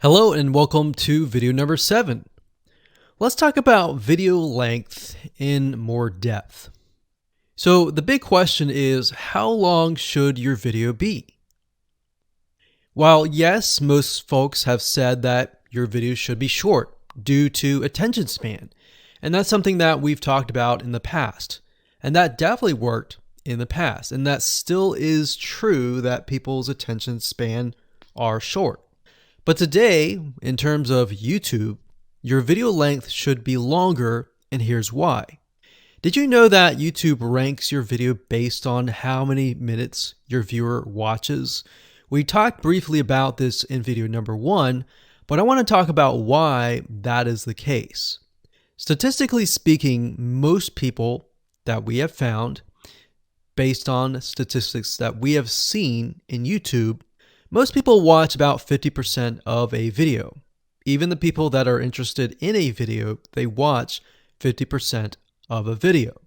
Hello and welcome to video number 7. Let's talk about video length in more depth. So the big question is, how long should your video be? While yes, most folks have said that your video should be short due to attention span, and that's something that we've talked about in the past, and that definitely worked in the past, and that still is true that people's attention span are short. But today, in terms of YouTube, your video length should be longer, and here's why. Did you know that YouTube ranks your video based on how many minutes your viewer watches? We talked briefly about this in video number 1, but I want to talk about why that is the case. Statistically speaking, most people that we have found, based on statistics that we have seen in YouTube, most people watch about 50% of a video. Even the people that are interested in a video, they watch 50% of a video.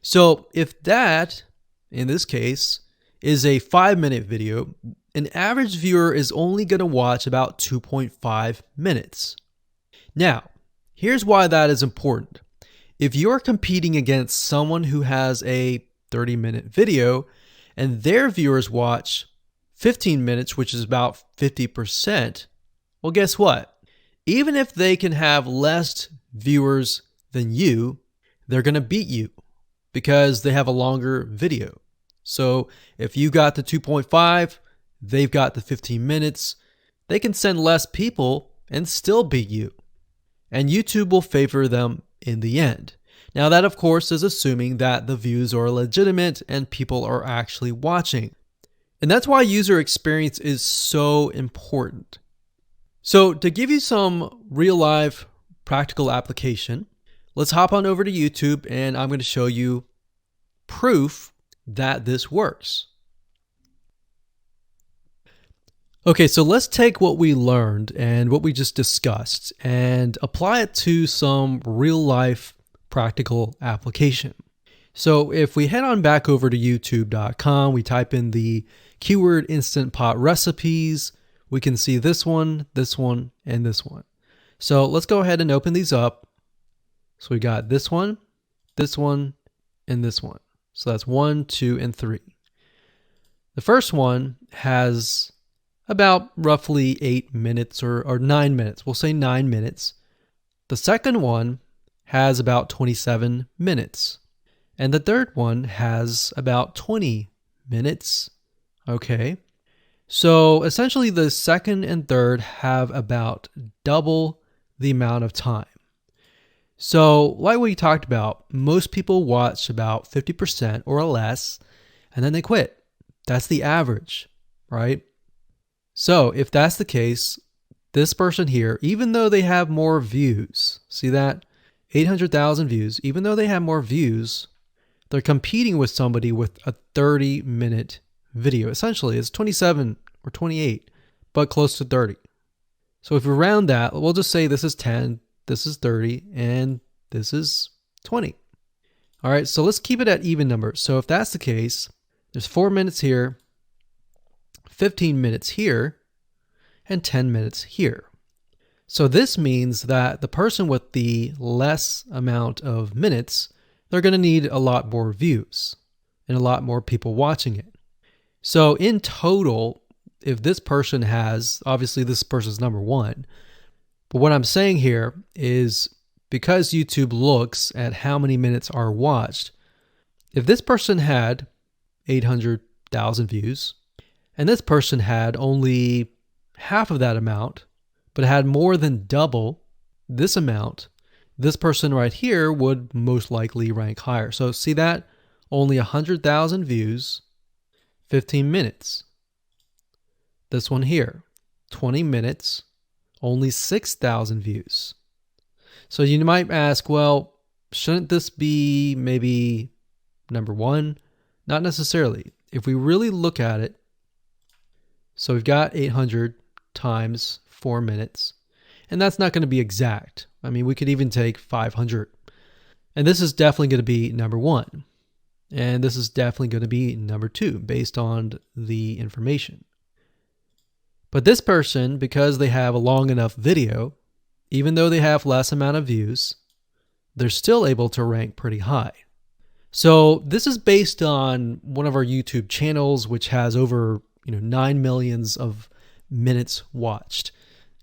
So if that, in this case, is a 5-minute video, an average viewer is only going to watch about 2.5 minutes. Now, here's why that is important. If you're competing against someone who has a 30-minute video and their viewers watch 15 minutes, which is about 50%, well, guess what? Even if they can have less viewers than you, they're going to beat you because they have a longer video. So if you got the 2.5, they've got the 15 minutes, they can send less people and still beat you. And YouTube will favor them in the end. Now that, of course, is assuming that the views are legitimate and people are actually watching. And that's why user experience is so important. So to give you some real life practical application, let's hop on over to YouTube and I'm going to show you proof that this works. Okay, so let's take what we learned and what we just discussed and apply it to some real life practical application. So if we head on back over to youtube.com, we type in the keyword Instant Pot recipes, we can see this one, and this one. So let's go ahead and open these up. So we got this one, and this one. So that's 1, 2, and 3. The first one has about roughly 8 minutes or 9 minutes. We'll say 9 minutes. The second one has about 27 minutes. And the third one has about 20 minutes. Okay. So essentially the second and third have about double the amount of time. So like we talked about, most people watch about 50% or less, and then they quit. That's the average, right? So if that's the case, this person here, even though they have more views, see that? 800,000 views, even though they have more views, they're competing with somebody with a 30-minute video. Essentially, it's 27 or 28, but close to 30. So if we round that, we'll just say this is 10, this is 30, and this is 20. All right, so let's keep it at even numbers. So if that's the case, there's 4 minutes here, 15 minutes here, and 10 minutes here. So this means that the person with the less amount of minutes, they're going to need a lot more views and a lot more people watching it. So in total, if this person has, obviously this person's number 1, but what I'm saying here is because YouTube looks at how many minutes are watched, if this person had 800,000 views and this person had only half of that amount, but had more than double this amount, this person right here would most likely rank higher. So see that? Only 100,000 views, 15 minutes. This one here, 20 minutes, only 6,000 views. So you might ask, well, shouldn't this be maybe number 1? Not necessarily. If we really look at it, so we've got 800 times 4 minutes. And that's not going to be exact. I mean, we could even take 500. And this is definitely going to be number 1. And this is definitely going to be number 2 based on the information. But this person, because they have a long enough video, even though they have less amount of views, they're still able to rank pretty high. So this is based on one of our YouTube channels, which has over 9 million of minutes watched.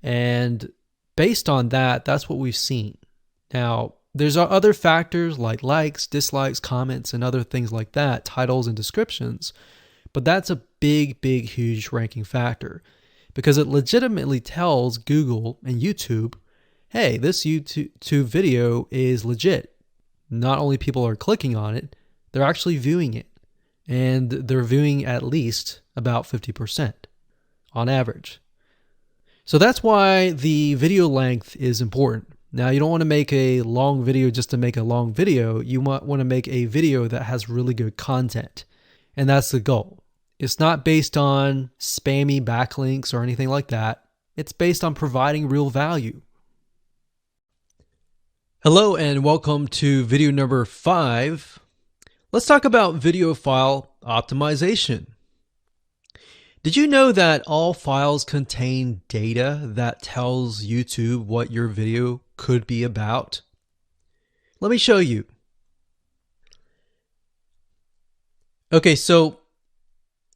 And based on that, that's what we've seen. Now, there's other factors like likes, dislikes, comments, and other things like that, titles and descriptions. But that's a big, huge ranking factor because it legitimately tells Google and YouTube, hey, this YouTube video is legit. Not only people are clicking on it, they're actually viewing it. And they're viewing at least about 50% on average. So that's why the video length is important. Now, you don't want to make a long video just to make a long video. You might want to make a video that has really good content. And that's the goal. It's not based on spammy backlinks or anything like that. It's based on providing real value. Hello and welcome to video number 5. Let's talk about video file optimization. Did you know that all files contain data that tells YouTube what your video could be about? Let me show you. Okay, so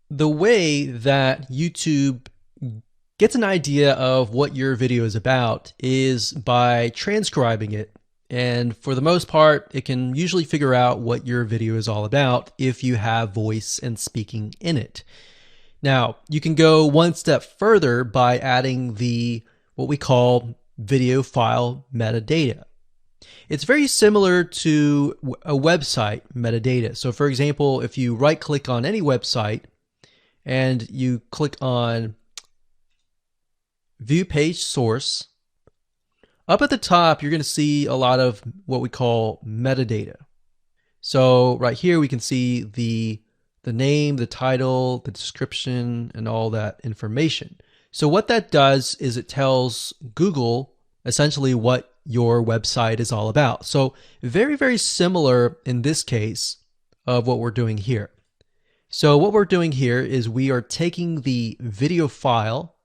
the way that YouTube gets an idea of what your video is about is by transcribing it. And for the most part, it can usually figure out what your video is all about if you have voice and speaking in it. Now, you can go one step further by adding what we call video file metadata. It's very similar to a website metadata. So for example, if you right click on any website and you click on View Page Source, up at the top, you're going to see a lot of what we call metadata. So right here, we can see the name, the title, the description, and all that information. So what that does is it tells Google essentially what your website is all about. So very similar in this case of what we're doing here. So what we're doing here is we are taking the video file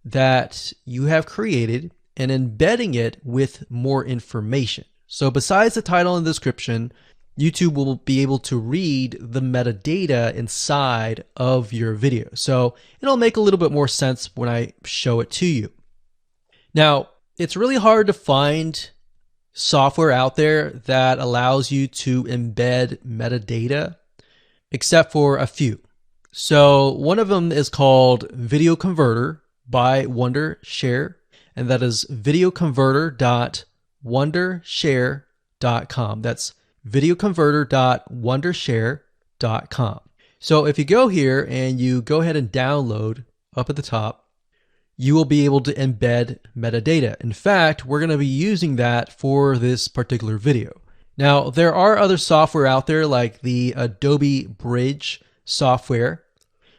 that you have created and embedding it with more information. So besides the title and description, YouTube will be able to read the metadata inside of your video. So it'll make a little bit more sense when I show it to you. Now, it's really hard to find software out there that allows you to embed metadata, except for a few. So one of them is called Video Converter by Wondershare, and that is videoconverter.wondershare.com. That's videoconverter.wondershare.com. So if you go here and you go ahead and download up at the top, you will be able to embed metadata. In fact, we're going to be using that for this particular video. Now, there are other software out there like the Adobe Bridge software,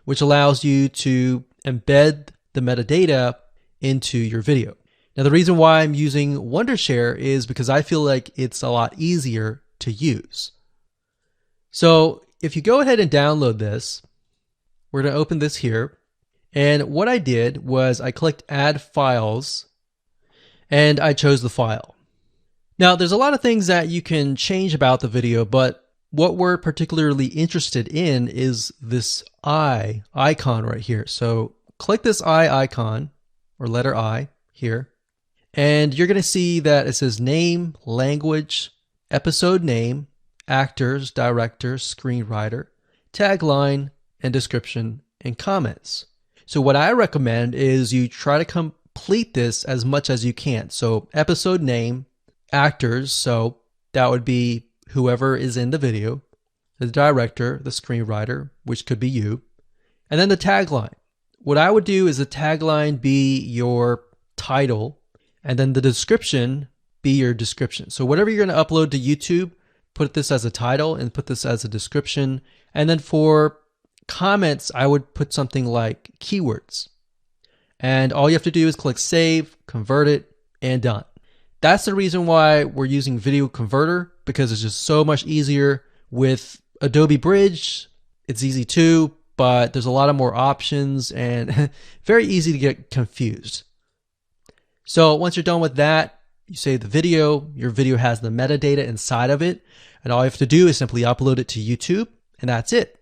which allows you to embed the metadata into your video. Now, the reason why I'm using Wondershare is because I feel like it's a lot easier to use. So if you go ahead and download this, we're going to open this here. And what I did was I clicked Add Files and I chose the file. Now, there's a lot of things that you can change about the video, but what we're particularly interested in is this eye icon right here. So click this eye icon or letter I here, and you're going to see that it says name, language, episode name, actors, director, screenwriter, tagline, and description, and comments. So what I recommend is you try to complete this as much as you can. So episode name, actors, so that would be whoever is in the video, the director, the screenwriter, which could be you, and then the tagline. What I would do is the tagline be your title, and then the description be your description. So whatever you're going to upload to YouTube, put this as a title and put this as a description. And then for comments, I would put something like keywords. And all you have to do is click save, convert it, and done. That's the reason why we're using Video Converter, because it's just so much easier. With Adobe Bridge, it's easy too, but there's a lot of more options and very easy to get confused. So once you're done with that, you save the video. Your video has the metadata inside of it, and all you have to do is simply upload it to YouTube, and that's it.